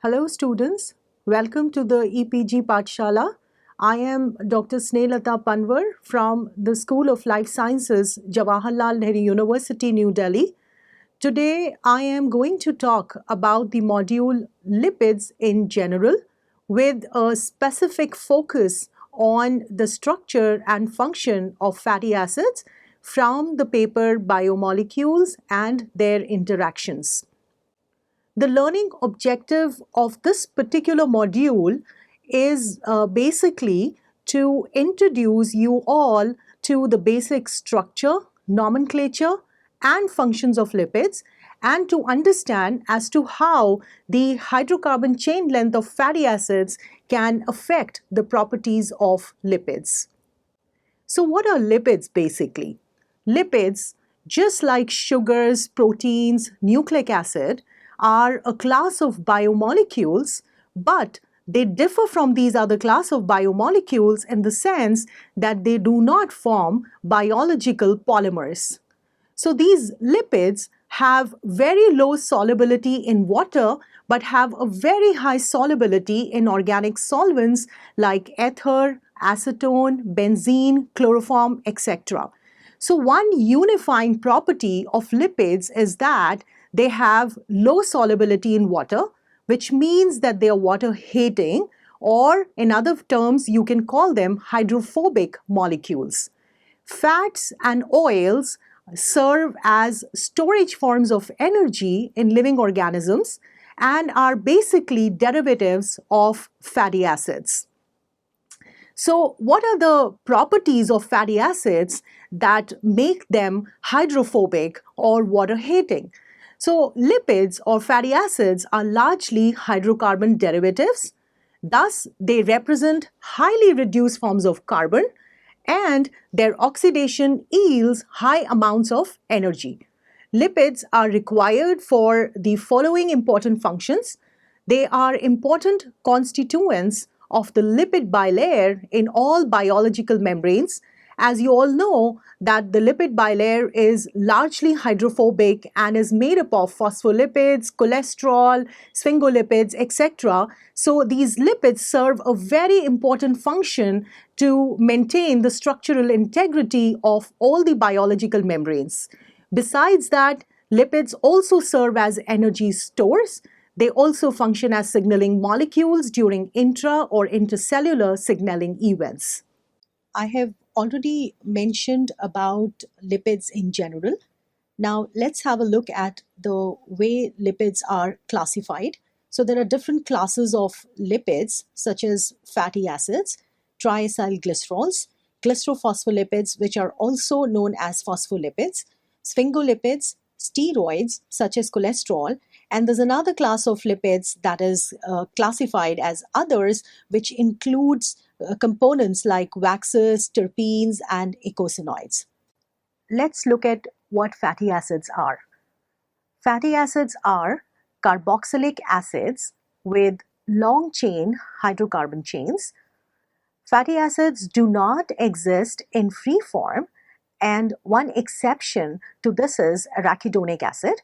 Hello students, welcome to the EPG Pathshala. I am Dr. Snehata Panwar from the School of Life Sciences, Jawaharlal Nehru University, New Delhi. Today I am going to talk about the module Lipids in general with a specific focus on the structure and function of fatty acids from the paper Biomolecules and their interactions. The learning objective of this particular module is basically to introduce you all to the basic structure, nomenclature, and functions of lipids, and to understand as to how the hydrocarbon chain length of fatty acids can affect the properties of lipids. So what are lipids basically? Lipids, just like sugars, proteins, nucleic acid, are a class of biomolecules, but they differ from these other class of biomolecules in the sense that they do not form biological polymers. So these lipids have very low solubility in water but have a very high solubility in organic solvents like ether, acetone, benzene, chloroform, etc. So one unifying property of lipids is that they have low solubility in water, which means that they are water hating, or in other terms, you can call them hydrophobic molecules. Fats and oils serve as storage forms of energy in living organisms and are basically derivatives of fatty acids. So, what are the properties of fatty acids that make them hydrophobic or water hating? So, lipids or fatty acids are largely hydrocarbon derivatives. Thus, they represent highly reduced forms of carbon and their oxidation yields high amounts of energy. Lipids are required for the following important functions. They are important constituents of the lipid bilayer in all biological membranes. As you all know that the lipid bilayer is largely hydrophobic and is made up of phospholipids, cholesterol, sphingolipids, etc. So these lipids serve a very important function to maintain the structural integrity of all the biological membranes. Besides that, lipids also serve as energy stores. They also function as signaling molecules during intra or intercellular signaling events. I have already mentioned about lipids in general. Now let's have a look at the way lipids are classified. So there are different classes of lipids such as fatty acids, triacylglycerols, glycerophospholipids, which are also known as phospholipids, sphingolipids, steroids such as cholesterol, and there's another class of lipids that is classified as others, which includes components like waxes, terpenes, and eicosanoids. Let's look at what fatty acids are. Fatty acids are carboxylic acids with long chain hydrocarbon chains. Fatty acids do not exist in free form, and one exception to this is arachidonic acid.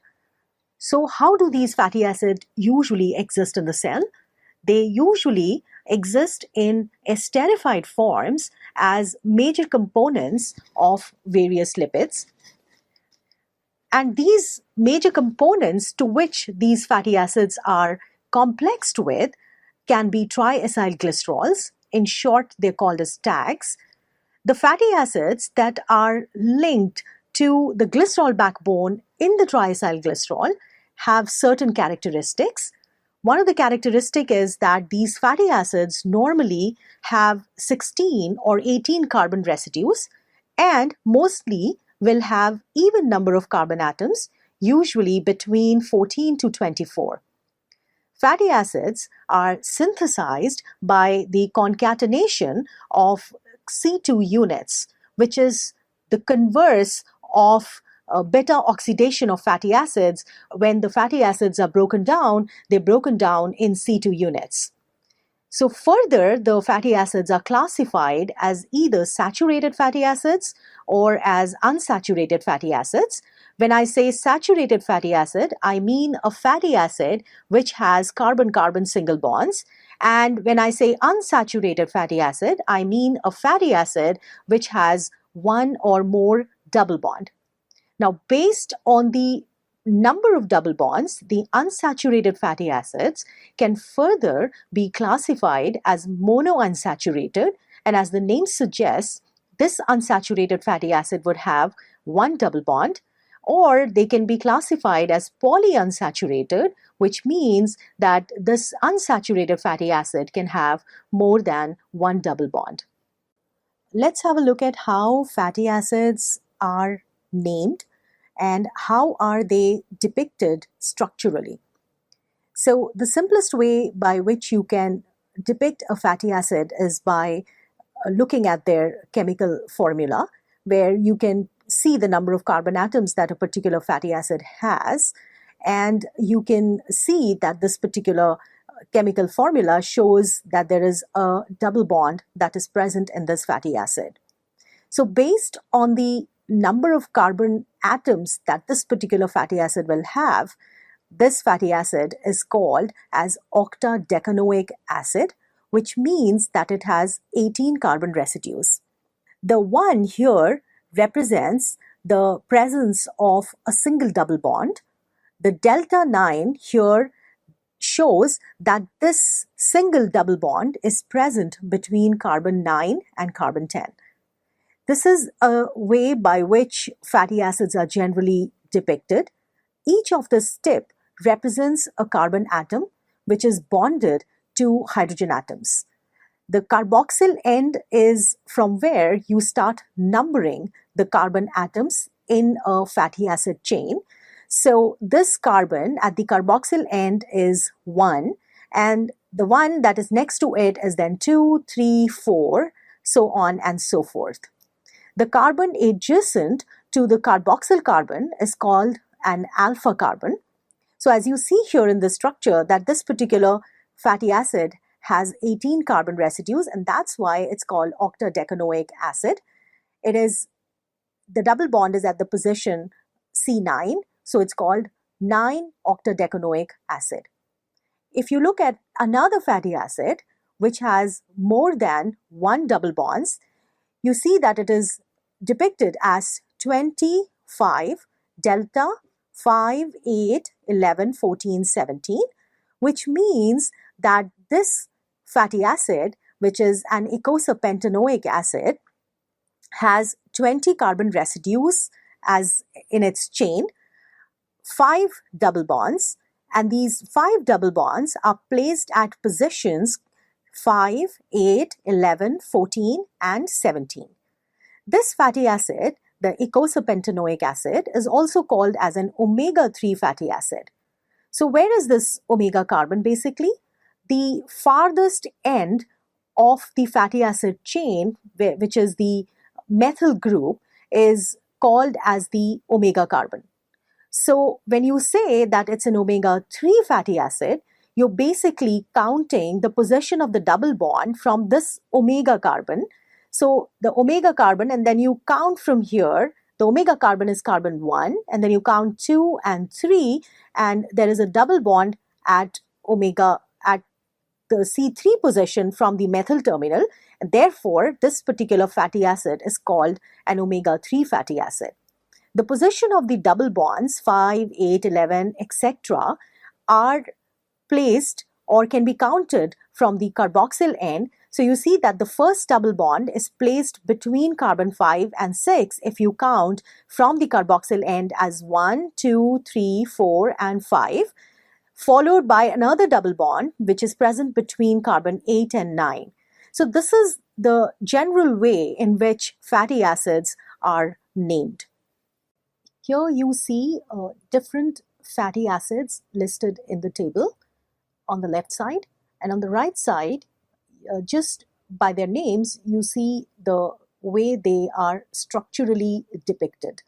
So how do these fatty acids usually exist in the cell? They usually exist in esterified forms as major components of various lipids. And these major components to which these fatty acids are complexed with can be triacylglycerols. In short, they're called as TAGs. The fatty acids that are linked to the glycerol backbone in the triacylglycerol have certain characteristics. One of the characteristics is that these fatty acids normally have 16 or 18 carbon residues and mostly will have even number of carbon atoms, usually between 14 to 24. Fatty acids are synthesized by the concatenation of C2 units, which is the converse of beta oxidation of fatty acids. When the fatty acids are broken down, they're broken down in C2 units. So further, the fatty acids are classified as either saturated fatty acids or as unsaturated fatty acids. When I say saturated fatty acid, I mean a fatty acid which has carbon-carbon single bonds. And when I say unsaturated fatty acid, I mean a fatty acid which has one or more double bond. Now, based on the number of double bonds, the unsaturated fatty acids can further be classified as monounsaturated, and as the name suggests, this unsaturated fatty acid would have one double bond, or they can be classified as polyunsaturated, which means that this unsaturated fatty acid can have more than one double bond. Let's have a look at how fatty acids are named and how are they depicted structurally. So the simplest way by which you can depict a fatty acid is by looking at their chemical formula, where you can see the number of carbon atoms that a particular fatty acid has, and you can see that this particular chemical formula shows that there is a double bond that is present in this fatty acid. So based on the number of carbon atoms that this particular fatty acid will have, this fatty acid is called as octadecanoic acid, which means that it has 18 carbon residues. The 1 here represents the presence of a single double bond. The delta 9 here shows that this single double bond is present between carbon 9 and carbon 10. This is a way by which fatty acids are generally depicted. Each of the tip represents a carbon atom which is bonded to hydrogen atoms. The carboxyl end is from where you start numbering the carbon atoms in a fatty acid chain. So this carbon at the carboxyl end is 1, and the one that is next to it is then 2, 3, 4, so on and so forth. The carbon adjacent to the carboxyl carbon is called an alpha carbon. So as you see here in the structure, that this particular fatty acid has 18 carbon residues, and that's why it's called octadecanoic acid. The double bond is at the position C9, so it's called 9-octadecanoic acid. If you look at another fatty acid which has more than one double bonds, you see that it is depicted as 25 delta 5, 8, 11, 14, 17, which means that this fatty acid, which is an eicosapentaenoic acid, has 20 carbon residues as in its chain, 5 double bonds, and these 5 double bonds are placed at positions 5, 8, 11, 14, and 17. This fatty acid, the eicosapentaenoic acid, is also called as an omega-3 fatty acid. So where is this omega carbon basically? The farthest end of the fatty acid chain, which is the methyl group, is called as the omega carbon. So when you say that it's an omega-3 fatty acid, you're basically counting the position of the double bond from this omega carbon. So the omega carbon, and then you count from here. The omega carbon is carbon 1, and then you count 2 and 3, and there is a double bond at the C3 position from the methyl terminal, and therefore this particular fatty acid is called an omega-3 fatty acid. The position of the double bonds 5, 8, 11, etc. are placed or can be counted from the carboxyl end. So you see that the first double bond is placed between carbon 5 and 6 if you count from the carboxyl end as 1, 2, 3, 4, and 5, followed by another double bond which is present between carbon 8 and 9. So this is the general way in which fatty acids are named. Here you see different fatty acids listed in the table on the left side, and on the right side, just by their names, you see the way they are structurally depicted.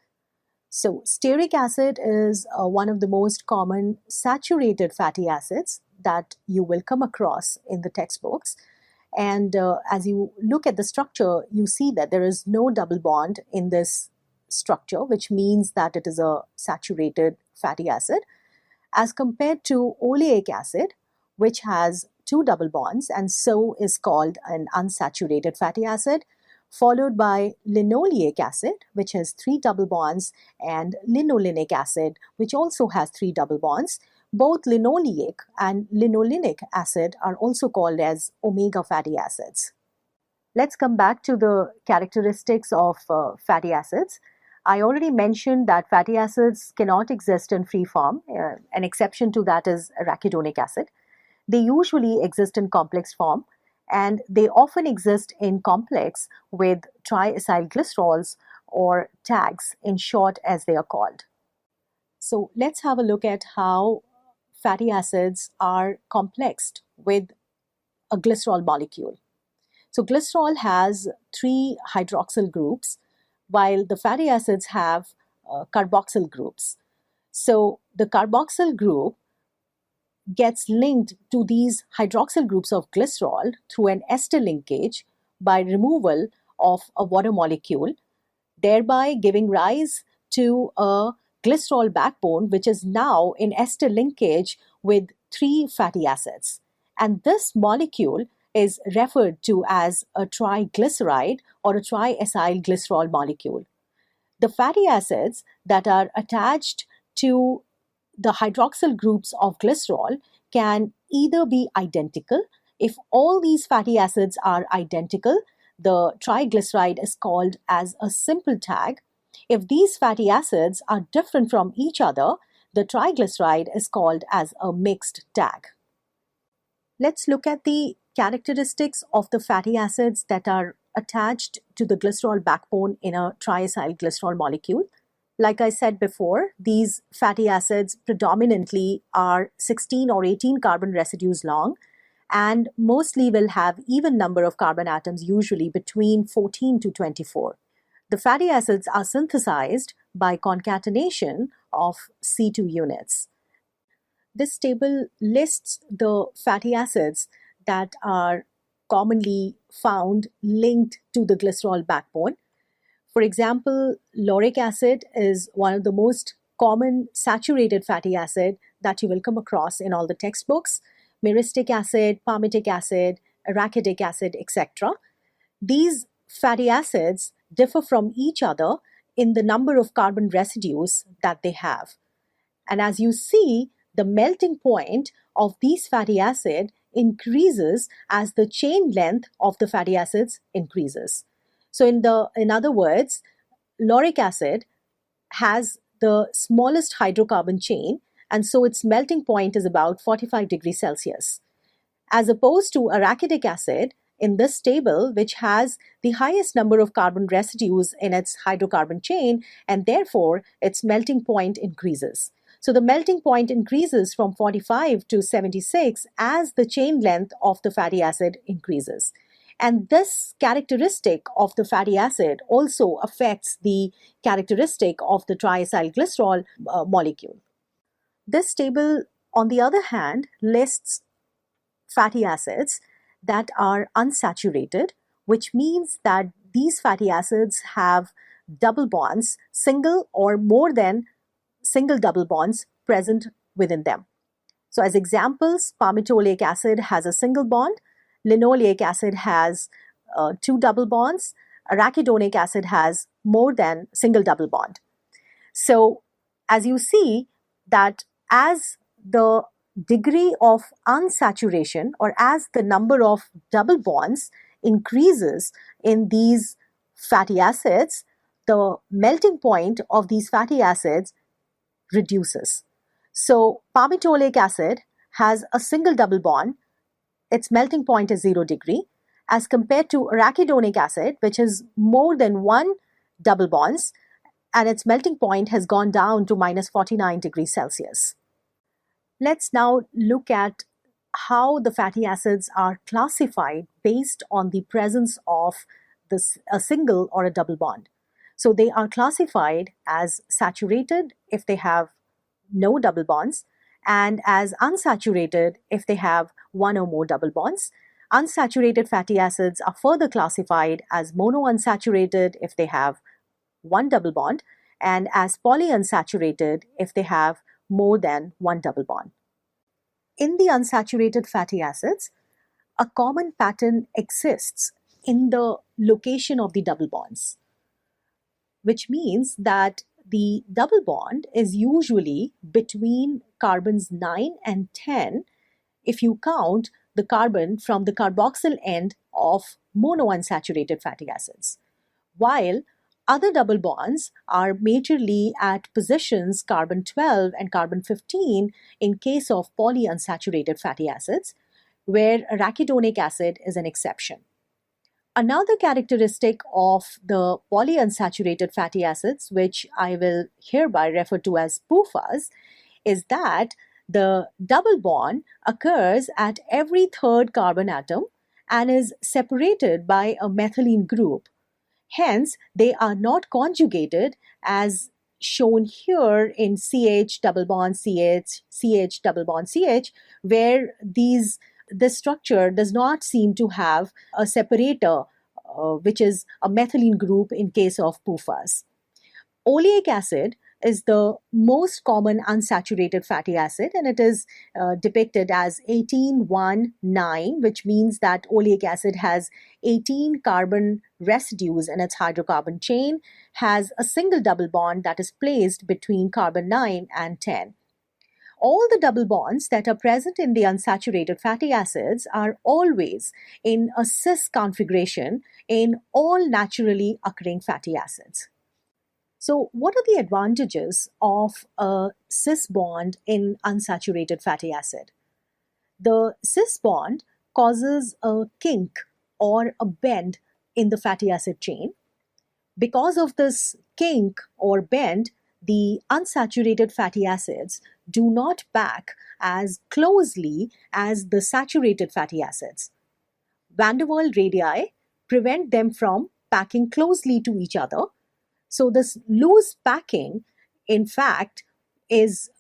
So stearic acid is one of the most common saturated fatty acids that you will come across in the textbooks. And as you look at the structure, you see that there is no double bond in this structure, which means that it is a saturated fatty acid, as compared to oleic acid, which has two double bonds and so is called an unsaturated fatty acid, followed by linoleic acid, which has three double bonds, and linolenic acid, which also has three double bonds. Both linoleic and linolenic acid are also called as omega fatty acids. Let's come back to the characteristics of fatty acids. I already mentioned that fatty acids cannot exist in free form. An exception to that is arachidonic acid. They usually exist in complex form, and they often exist in complex with triacylglycerols, or tags in short as they are called. So let's have a look at how fatty acids are complexed with a glycerol molecule. So glycerol has three hydroxyl groups, while the fatty acids have carboxyl groups. So the carboxyl group gets linked to these hydroxyl groups of glycerol through an ester linkage by removal of a water molecule, thereby giving rise to a glycerol backbone, which is now in ester linkage with three fatty acids. And this molecule is referred to as a triglyceride or a triacyl glycerol molecule. The fatty acids that are attached to the hydroxyl groups of glycerol can either be identical. If all these fatty acids are identical, the triglyceride is called as a simple tag. If these fatty acids are different from each other, the triglyceride is called as a mixed tag. Let's look at the characteristics of the fatty acids that are attached to the glycerol backbone in a triacyl glycerol molecule. Like I said before, these fatty acids predominantly are 16 or 18 carbon residues long, and mostly will have even number of carbon atoms, usually between 14 to 24. The fatty acids are synthesized by concatenation of C2 units. This table lists the fatty acids that are commonly found linked to the glycerol backbone. For example, lauric acid is one of the most common saturated fatty acid that you will come across in all the textbooks. Myristic acid, palmitic acid, arachidic acid, etc. These fatty acids differ from each other in the number of carbon residues that they have. And as you see, the melting point of these fatty acids increases as the chain length of the fatty acids increases. So in other words, lauric acid has the smallest hydrocarbon chain, and so its melting point is about 45 degrees Celsius. As opposed to arachidic acid in this table, which has the highest number of carbon residues in its hydrocarbon chain, and therefore its melting point increases. So the melting point increases from 45 to 76 as the chain length of the fatty acid increases. And this characteristic of the fatty acid also affects the characteristic of the triacyl glycerol molecule. This table, on the other hand, lists fatty acids that are unsaturated, which means that these fatty acids have double bonds, single or more than single double bonds present within them. So as examples, palmitoleic acid has a single bond, linoleic acid has two double bonds, arachidonic acid has more than single double bond. So as you see that as the degree of unsaturation, or as the number of double bonds increases in these fatty acids, the melting point of these fatty acids reduces. So palmitoleic acid has a single double bond. Its melting point is 0 degree, as compared to arachidonic acid, which has more than one double bonds, and its melting point has gone down to minus 49 degrees Celsius. Let's now look at how the fatty acids are classified based on the presence of a single or a double bond. So they are classified as saturated if they have no double bonds, and as unsaturated if they have one or more double bonds. Unsaturated fatty acids are further classified as monounsaturated if they have one double bond, and as polyunsaturated if they have more than one double bond. In the unsaturated fatty acids, a common pattern exists in the location of the double bonds, which means that the double bond is usually between carbons 9 and 10 if you count the carbon from the carboxyl end of monounsaturated fatty acids, while other double bonds are majorly at positions carbon 12 and carbon 15 in case of polyunsaturated fatty acids, where arachidonic acid is an exception. Another characteristic of the polyunsaturated fatty acids, which I will hereby refer to as PUFAs, is that the double bond occurs at every third carbon atom and is separated by a methylene group. Hence, they are not conjugated as shown here in CH double bond CH, CH double bond CH, where this structure does not seem to have a separator, which is a methylene group in case of PUFAs. Oleic acid is the most common unsaturated fatty acid, and it is depicted as 18,1,9, which means that oleic acid has 18 carbon residues in its hydrocarbon chain, has a single double bond that is placed between carbon 9 and 10. All the double bonds that are present in the unsaturated fatty acids are always in a cis configuration in all naturally occurring fatty acids. So, what are the advantages of a cis bond in unsaturated fatty acid? The cis bond causes a kink or a bend in the fatty acid chain. Because of this kink or bend, the unsaturated fatty acids do not pack as closely as the saturated fatty acids. Van der Waals radii prevent them from packing closely to each other. So this loose packing, in fact, is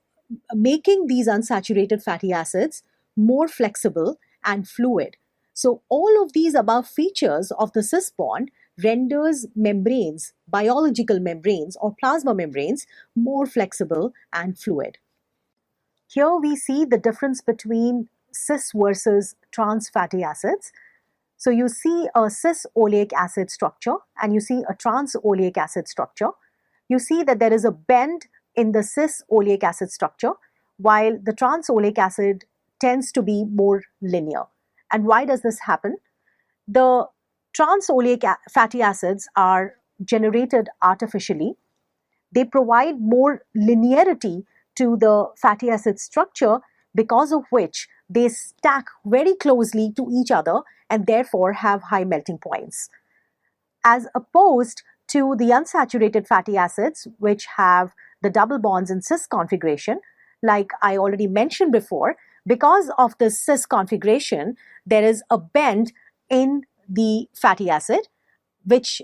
making these unsaturated fatty acids more flexible and fluid. So all of these above features of the cis bond renders membranes, biological membranes or plasma membranes, more flexible and fluid. Here we see the difference between cis versus trans fatty acids. So you see a cis oleic acid structure and you see a trans oleic acid structure. You see that there is a bend in the cis oleic acid structure, while the trans oleic acid tends to be more linear. And why does this happen? The trans oleic fatty acids are generated artificially. They provide more linearity to the fatty acid structure, because of which they stack very closely to each other and therefore have high melting points. As opposed to the unsaturated fatty acids, which have the double bonds in cis configuration, like I already mentioned before, because of the cis configuration, there is a bend in the fatty acid, which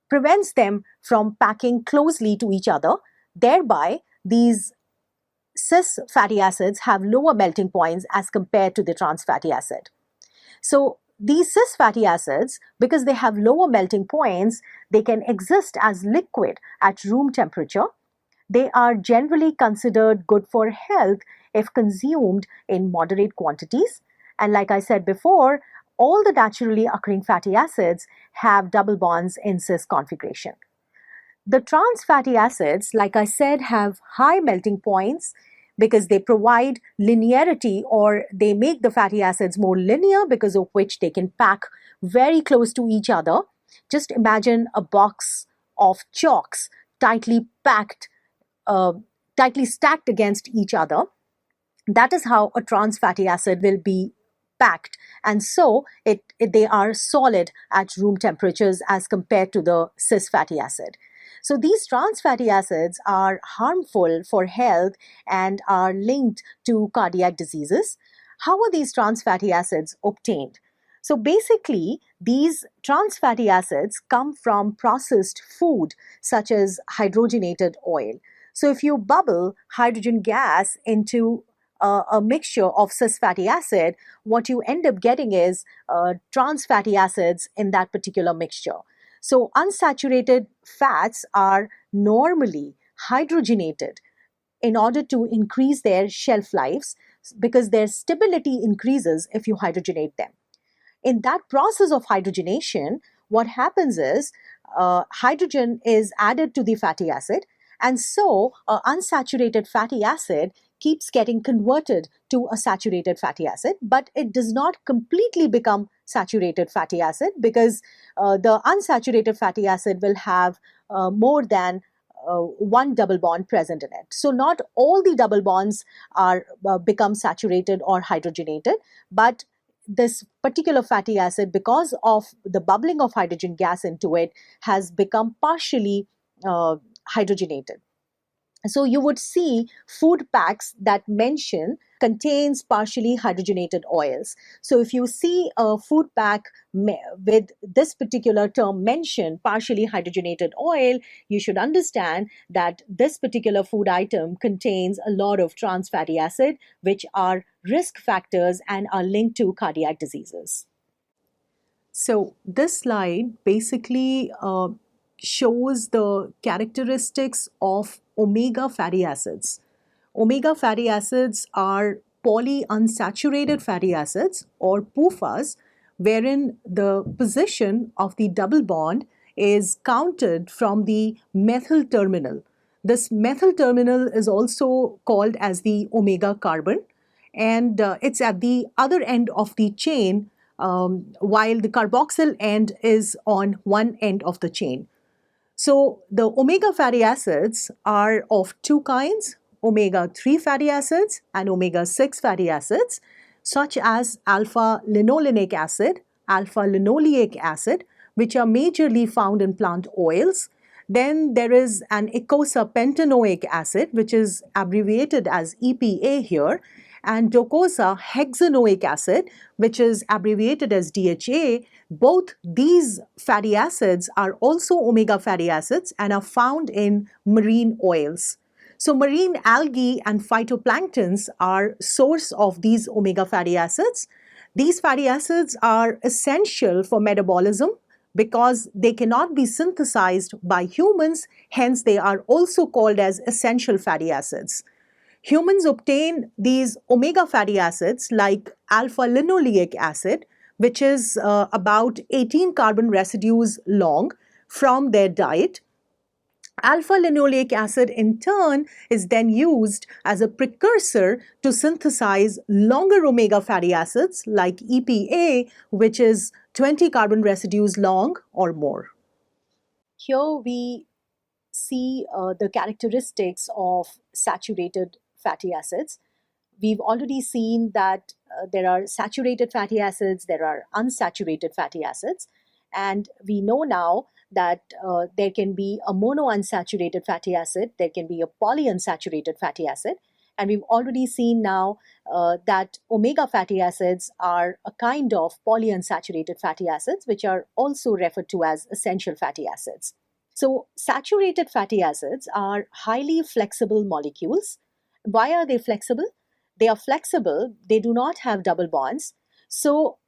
prevents them from packing closely to each other. Thereby, these cis fatty acids have lower melting points as compared to the trans fatty acid. So these cis fatty acids, because they have lower melting points, they can exist as liquid at room temperature. They are generally considered good for health if consumed in moderate quantities. And like I said before, all the naturally occurring fatty acids have double bonds in cis configuration. The trans fatty acids, like I said, have high melting points because they provide linearity, or they make the fatty acids more linear, because of which they can pack very close to each other. Just imagine a box of chalks tightly packed, tightly stacked against each other. That is how a trans fatty acid will be packed, and so they are solid at room temperatures as compared to the cis fatty acid. So these trans fatty acids are harmful for health and are linked to cardiac diseases. How are these trans fatty acids obtained? So basically, these trans fatty acids come from processed food such as hydrogenated oil. So if you bubble hydrogen gas into a mixture of cis fatty acid, what you end up getting is trans fatty acids in that particular mixture. So unsaturated fats are normally hydrogenated in order to increase their shelf lives because their stability increases if you hydrogenate them. In that process of hydrogenation, what happens is hydrogen is added to the fatty acid, and so unsaturated fatty acid keeps getting converted to a saturated fatty acid, but it does not completely become saturated fatty acid because the unsaturated fatty acid will have more than one double bond present in it. So not all the double bonds are become saturated or hydrogenated, but this particular fatty acid, because of the bubbling of hydrogen gas into it, has become partially hydrogenated. So you would see food packs that mention contains partially hydrogenated oils. So if you see a food pack with this particular term mentioned, partially hydrogenated oil, you should understand that this particular food item contains a lot of trans fatty acid, which are risk factors and are linked to cardiac diseases. So this slide basically shows the characteristics of omega fatty acids. Omega fatty acids are polyunsaturated fatty acids or PUFAs, wherein the position of the double bond is counted from the methyl terminal. This methyl terminal is also called as the omega carbon, and it's at the other end of the chain, while the carboxyl end is on one end of the chain. So the omega fatty acids are of two kinds, omega-3 fatty acids and omega-6 fatty acids, such as alpha-linolenic acid, alpha-linoleic acid, which are majorly found in plant oils. Then there is an eicosapentaenoic acid, which is abbreviated as EPA here, and docosahexaenoic acid, which is abbreviated as DHA. Both these fatty acids are also omega fatty acids and are found in marine oils. So marine algae and phytoplanktons are source of these omega fatty acids. These fatty acids are essential for metabolism because they cannot be synthesized by humans, hence they are also called as essential fatty acids. Humans obtain these omega fatty acids like alpha-linoleic acid, which is about 18 carbon residues long, from their diet. Alpha-linoleic acid in turn is then used as a precursor to synthesize longer omega fatty acids like EPA, which is 20 carbon residues long or more. Here we see the characteristics of saturated fatty acids. We've already seen that there are saturated fatty acids, there are unsaturated fatty acids, and we know now that there can be a monounsaturated fatty acid, there can be a polyunsaturated fatty acid, and we've already seen now that omega fatty acids are a kind of polyunsaturated fatty acids, which are also referred to as essential fatty acids. So saturated fatty acids are highly flexible molecules. Why are they flexible? They are flexible, they do not have double bonds, so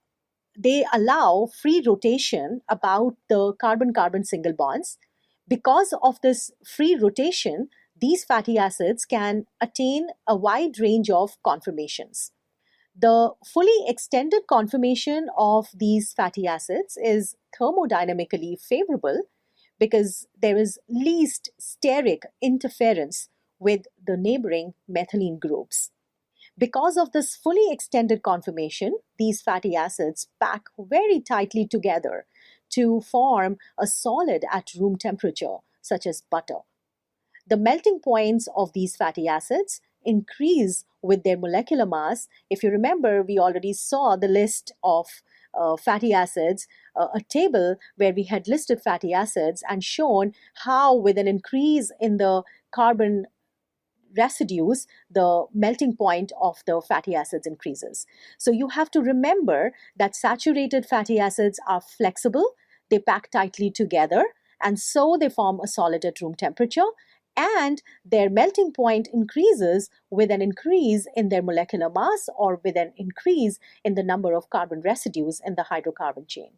they allow free rotation about the carbon-carbon single bonds. Because of this free rotation, these fatty acids can attain a wide range of conformations. The fully extended conformation of these fatty acids is thermodynamically favorable because there is least steric interference with the neighboring methylene groups. Because of this fully extended conformation, these fatty acids pack very tightly together to form a solid at room temperature, such as butter. The melting points of these fatty acids increase with their molecular mass. If you remember, we already saw the list of fatty acids, a table where we had listed fatty acids and shown how with an increase in the carbon residues, the melting point of the fatty acids increases. So you have to remember that saturated fatty acids are flexible, they pack tightly together, and so they form a solid at room temperature, and their melting point increases with an increase in their molecular mass or with an increase in the number of carbon residues in the hydrocarbon chain.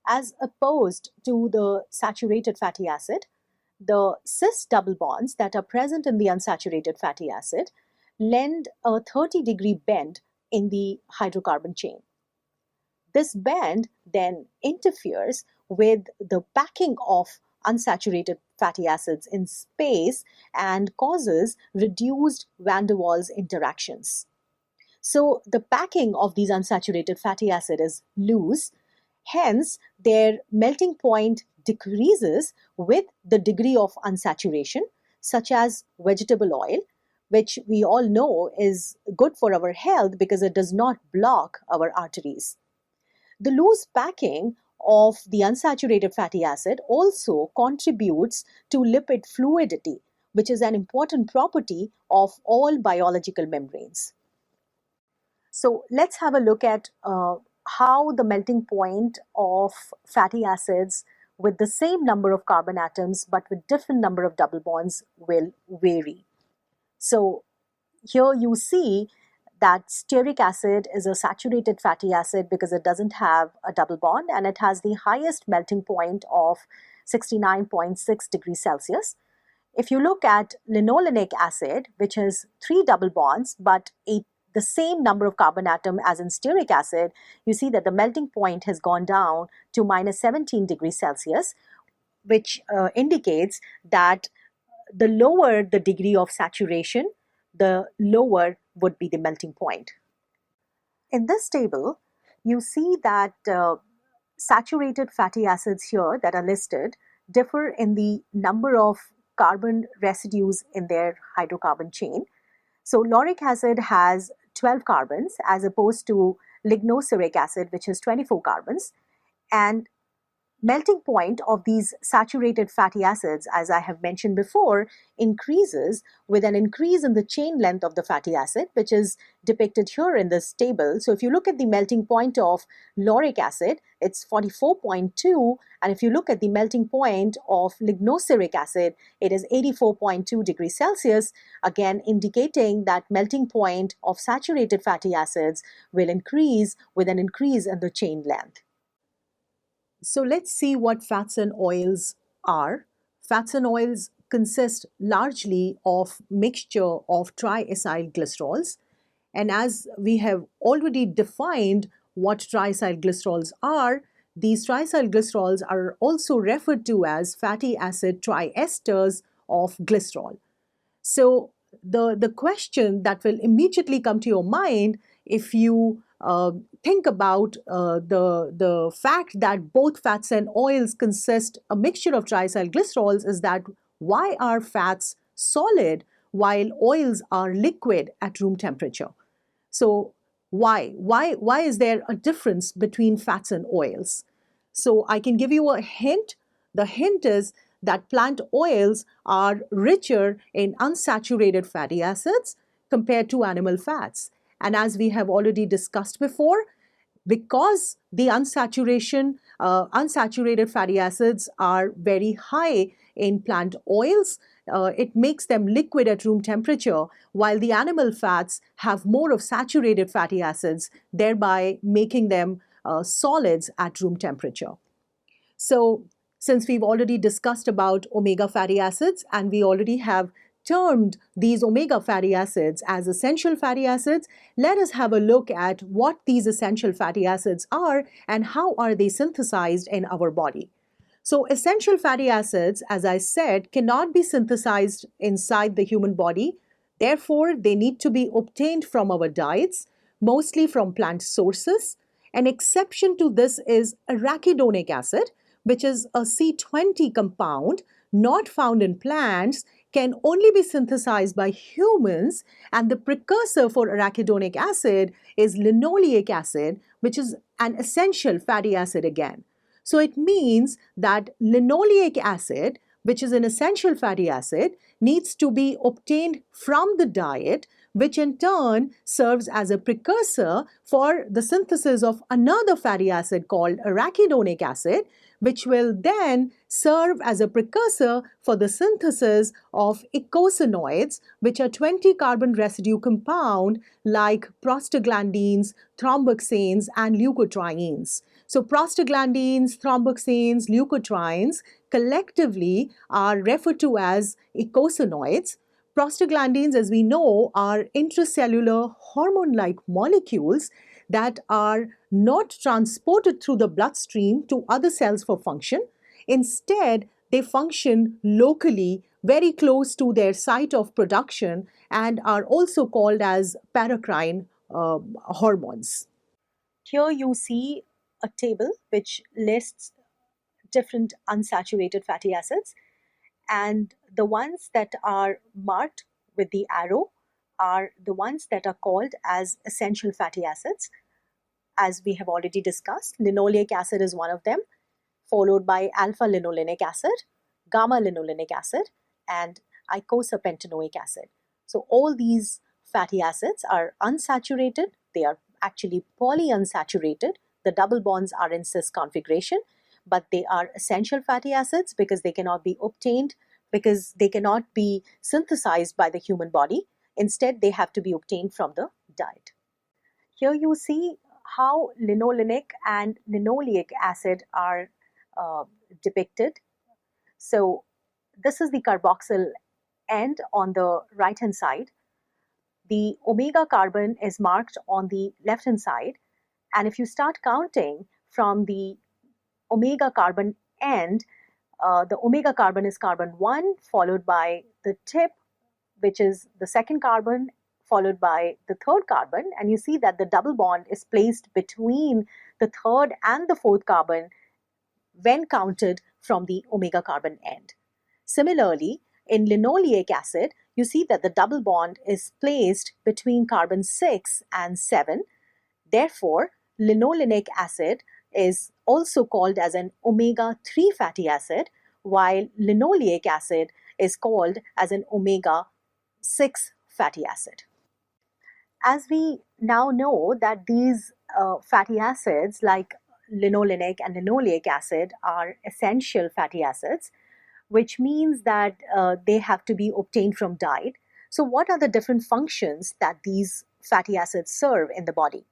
As opposed to the saturated fatty acid, the cis double bonds that are present in the unsaturated fatty acid lend a 30-degree bend in the hydrocarbon chain. This bend then interferes with the packing of unsaturated fatty acids in space and causes reduced van der Waals interactions. So the packing of these unsaturated fatty acids is loose, hence their melting point decreases with the degree of unsaturation, such as vegetable oil, which we all know is good for our health because it does not block our arteries. The loose packing of the unsaturated fatty acid also contributes to lipid fluidity, which is an important property of all biological membranes. So let's have a look at how the melting point of fatty acids with the same number of carbon atoms but with different number of double bonds will vary. So here you see that stearic acid is a saturated fatty acid because it doesn't have a double bond and it has the highest melting point of 69.6 degrees Celsius. If you look at linolenic acid, which has 3 double bonds but the same number of carbon atom as in stearic acid, you see that the melting point has gone down to minus 17 degrees Celsius, which indicates that the lower the degree of saturation, the lower would be the melting point. In this table, you see that saturated fatty acids here that are listed differ in the number of carbon residues in their hydrocarbon chain. So lauric acid has 12 carbons as opposed to lignoceric acid, which has 24 carbons. And melting point of these saturated fatty acids, as I have mentioned before, increases with an increase in the chain length of the fatty acid, which is depicted here in this table. So if you look at the melting point of lauric acid, it's 44.2, and if you look at the melting point of lignoceric acid, it is 84.2 degrees Celsius, again indicating that melting point of saturated fatty acids will increase with an increase in the chain length. So let's see what fats and oils are. Fats and oils consist largely of mixture of triacyl glycerols. And as we have already defined what triacyl glycerols are, these triacyl glycerols are also referred to as fatty acid triesters of glycerol. So the question that will immediately come to your mind if you think about the fact that both fats and oils consist a mixture of triacyl glycerols is that why are fats solid while oils are liquid at room temperature? So why is there a difference between fats and oils? So I can give you a hint. The hint is that plant oils are richer in unsaturated fatty acids compared to animal fats. And as we have already discussed before, because the unsaturated fatty acids are very high in plant oils, it makes them liquid at room temperature, while the animal fats have more of saturated fatty acids, thereby making them solids at room temperature. So since we've already discussed about omega fatty acids and we already have termed these omega fatty acids as essential fatty acids, let us have a look at what these essential fatty acids are and how are they synthesized in our body. So essential fatty acids, as I said, cannot be synthesized inside the human body. Therefore, they need to be obtained from our diets, mostly from plant sources. An exception to this is arachidonic acid, which is a C20 compound not found in plants, can only be synthesized by humans, and the precursor for arachidonic acid is linoleic acid, which is an essential fatty acid again. So it means that linoleic acid which is an essential fatty acid, needs to be obtained from the diet, which in turn serves as a precursor for the synthesis of another fatty acid called arachidonic acid, which will then serve as a precursor for the synthesis of eicosanoids, which are 20 carbon residue compound like prostaglandins, thromboxanes, and leukotrienes. So prostaglandins, thromboxanes, leukotrienes collectively are referred to as eicosanoids. Prostaglandins, as we know, are intracellular hormone-like molecules that are not transported through the bloodstream to other cells for function. Instead, they function locally, very close to their site of production, and are also called as paracrine hormones. Here you see a table which lists different unsaturated fatty acids, and the ones that are marked with the arrow are the ones that are called as essential fatty acids. As we have already discussed, linoleic acid is one of them, followed by alpha linolenic acid, gamma linolenic acid, and eicosapentaenoic acid. So all these fatty acids are unsaturated. They are actually polyunsaturated. The double bonds are in cis configuration, but they are essential fatty acids because they cannot be obtained, because they cannot be synthesized by the human body. Instead, they have to be obtained from the diet. Here you see how linolenic and linoleic acid are depicted. So this is the carboxyl end on the right hand side. The omega carbon is marked on the left hand side, and if you start counting from the omega carbon end, the omega carbon is carbon 1, followed by the tip, which is the second carbon, followed by the third carbon, and you see that the double bond is placed between the third and the fourth carbon when counted from the omega carbon end. Similarly, in linoleic acid, you see that the double bond is placed between carbon 6 and 7. Therefore, linolenic acid is also called as an omega-3 fatty acid, while linoleic acid is called as an omega-6 fatty acid. As we now know that these fatty acids like linolenic and linoleic acid are essential fatty acids, which means that they have to be obtained from diet. So what are the different functions that these fatty acids serve in the body?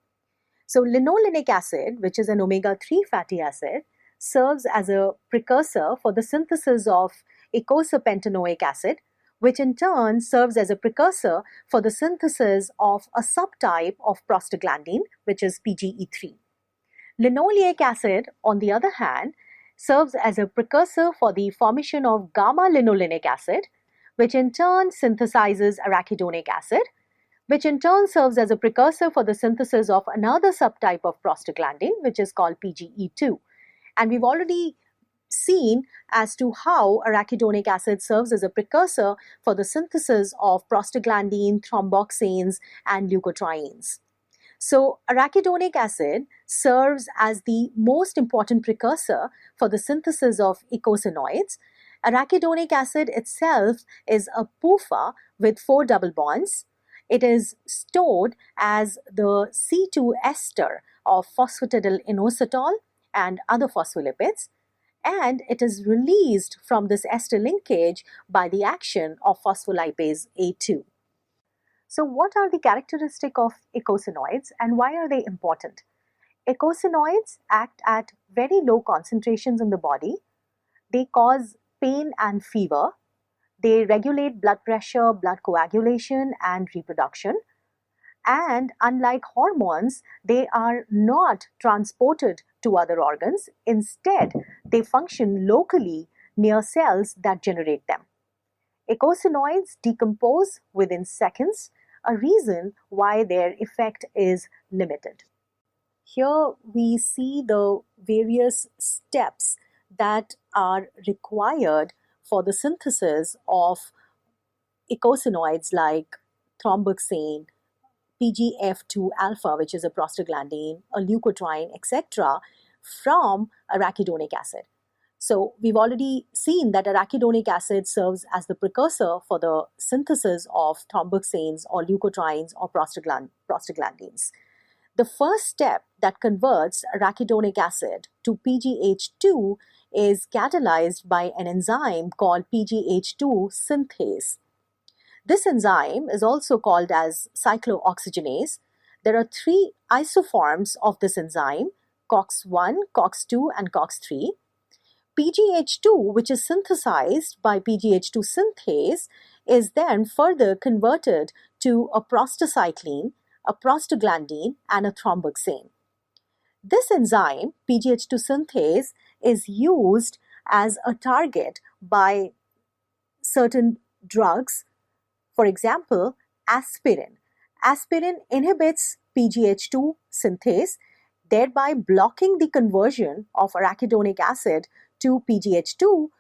So linolenic acid, which is an omega-3 fatty acid, serves as a precursor for the synthesis of eicosapentaenoic acid, which in turn serves as a precursor for the synthesis of a subtype of prostaglandin, which is PGE3. Linoleic acid, on the other hand, serves as a precursor for the formation of gamma linolenic acid, which in turn synthesizes arachidonic acid, which in turn serves as a precursor for the synthesis of another subtype of prostaglandin, which is called PGE2. And we've already seen as to how arachidonic acid serves as a precursor for the synthesis of prostaglandin, thromboxanes, and leukotrienes. So arachidonic acid serves as the most important precursor for the synthesis of eicosanoids. Arachidonic acid itself is a PUFA with 4 double bonds. It is stored as the C2 ester of phosphatidylinositol and other phospholipids, and it is released from this ester linkage by the action of phospholipase A2. So what are the characteristics of eicosanoids and why are they important? Eicosanoids act at very low concentrations in the body. They cause pain and fever. They regulate blood pressure, blood coagulation, and reproduction. And unlike hormones, they are not transported to other organs. Instead, they function locally near cells that generate them. Eicosanoids decompose within seconds, a reason why their effect is limited. Here we see the various steps that are required for the synthesis of eicosanoids like thromboxane, PGF2 alpha, which is a prostaglandin, a leukotriene, etc., from arachidonic acid. So we've already seen that arachidonic acid serves as the precursor for the synthesis of thromboxanes or leukotrienes or prostaglandins. The first step that converts arachidonic acid to PGH2 is catalyzed by an enzyme called PGH2 synthase. This enzyme is also called as cyclooxygenase. There are three isoforms of this enzyme, COX-1, COX-2, and COX-3. PGH2, which is synthesized by PGH2 synthase, is then further converted to a prostacyclin, a prostaglandin, and a thromboxane. This enzyme, PGH2 synthase, is used as a target by certain drugs. For example, aspirin. Aspirin inhibits PGH2 synthase, thereby blocking the conversion of arachidonic acid to PGH2,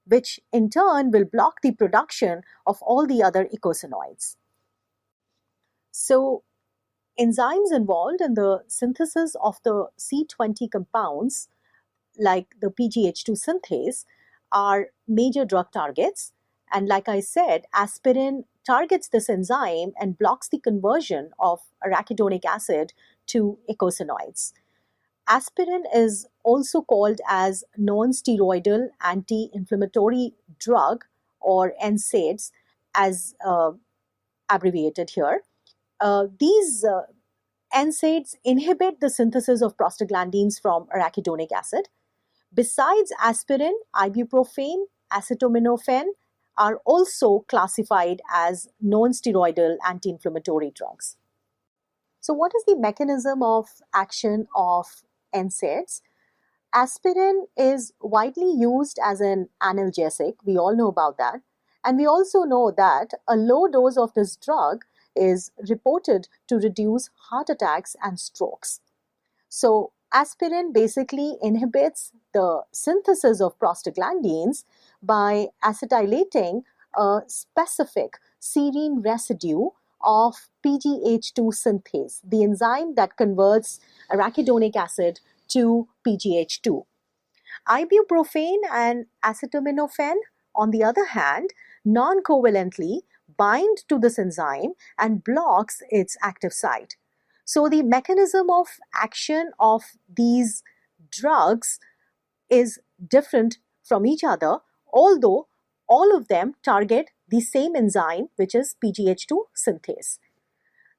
which in turn will block the production of all the other eicosanoids. So, enzymes involved in the synthesis of the C20 compounds, like the PGH2 synthase, are major drug targets. And like I said, aspirin targets this enzyme and blocks the conversion of arachidonic acid to eicosanoids. Aspirin is also called as non-steroidal anti-inflammatory drug, or NSAIDs, as abbreviated here. These NSAIDs inhibit the synthesis of prostaglandins from arachidonic acid. Besides aspirin, ibuprofen, acetaminophen are also classified as non-steroidal anti-inflammatory drugs. So what is the mechanism of action of NSAIDs? Aspirin is widely used as an analgesic. We all know about that. And we also know that a low dose of this drug is reported to reduce heart attacks and strokes. So aspirin basically inhibits the synthesis of prostaglandins by acetylating a specific serine residue of PGH2 synthase, the enzyme that converts arachidonic acid to PGH2. Ibuprofen and acetaminophen, on the other hand, non-covalently bind to this enzyme and blocks its active site. So the mechanism of action of these drugs is different from each other, although all of them target the same enzyme, which is PGH2 synthase.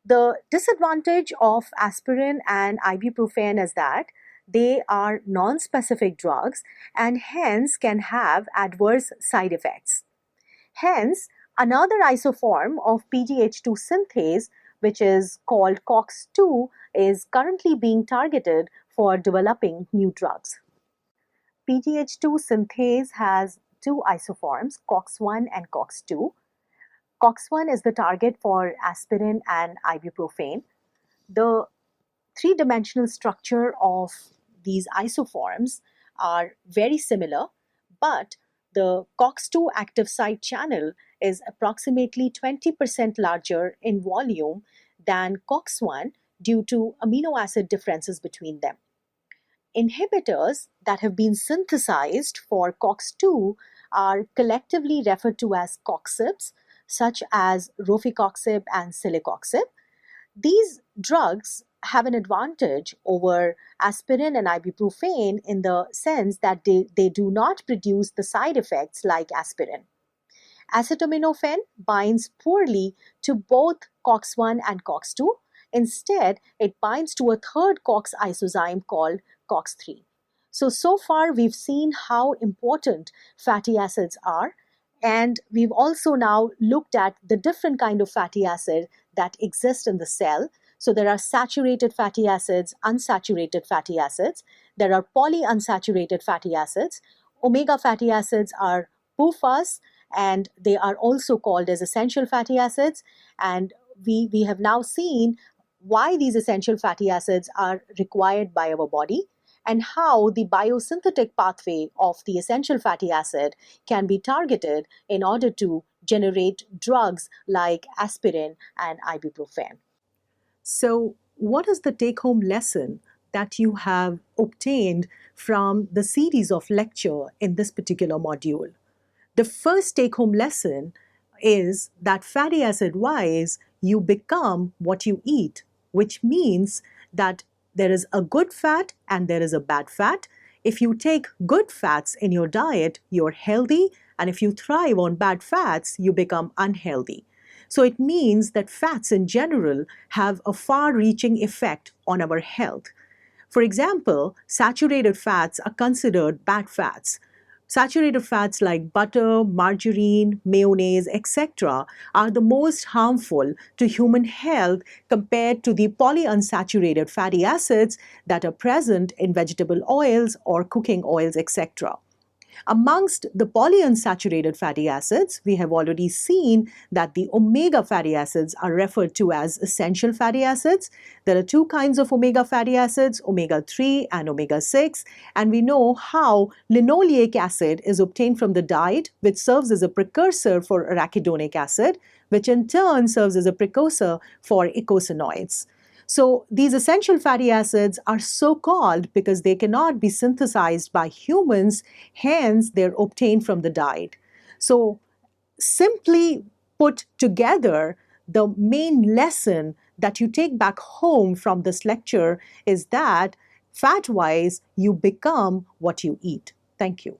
The disadvantage of aspirin and ibuprofen is that they are non-specific drugs and hence can have adverse side effects. Hence, another isoform of PGH2 synthase, which is called COX-2, is currently being targeted for developing new drugs. PGH2 synthase has two isoforms, COX-1 and COX-2. COX-1 is the target for aspirin and ibuprofen. The three-dimensional structure of these isoforms are very similar, but the COX-2 active site channel is approximately 20% larger in volume than COX-1 due to amino acid differences between them. Inhibitors that have been synthesized for COX-2 are collectively referred to as COXIBs, such as rofecoxib and celecoxib. These drugs have an advantage over aspirin and ibuprofen in the sense that they do not produce the side effects like aspirin. Acetaminophen binds poorly to both COX-1 and COX-2. Instead, it binds to a third COX isozyme called COX-3. So far we've seen how important fatty acids are, and we've also now looked at the different kind of fatty acid that exist in the cell. So there are saturated fatty acids, unsaturated fatty acids. There are polyunsaturated fatty acids. Omega fatty acids are PUFAs, and they are also called as essential fatty acids. And we have now seen why these essential fatty acids are required by our body and how the biosynthetic pathway of the essential fatty acid can be targeted in order to generate drugs like aspirin and ibuprofen. So, what is the take-home lesson that you have obtained from the series of lecture in this particular module. The first take-home lesson is that fatty acid-wise, you become what you eat, which means that there is a good fat and there is a bad fat. If you take good fats in your diet, you're healthy, and if you thrive on bad fats, you become unhealthy. So it means that fats in general have a far-reaching effect on our health. For example, saturated fats are considered bad fats. Saturated fats like butter, margarine, mayonnaise, etc. are the most harmful to human health compared to the polyunsaturated fatty acids that are present in vegetable oils or cooking oils, etc. Amongst the polyunsaturated fatty acids, we have already seen that the omega fatty acids are referred to as essential fatty acids. There are two kinds of omega fatty acids, omega-3 and omega-6, and we know how linoleic acid is obtained from the diet, which serves as a precursor for arachidonic acid, which in turn serves as a precursor for eicosanoids. So these essential fatty acids are so called because they cannot be synthesized by humans, hence they're obtained from the diet. So simply put together, the main lesson that you take back home from this lecture is that fat-wise, you become what you eat. Thank you.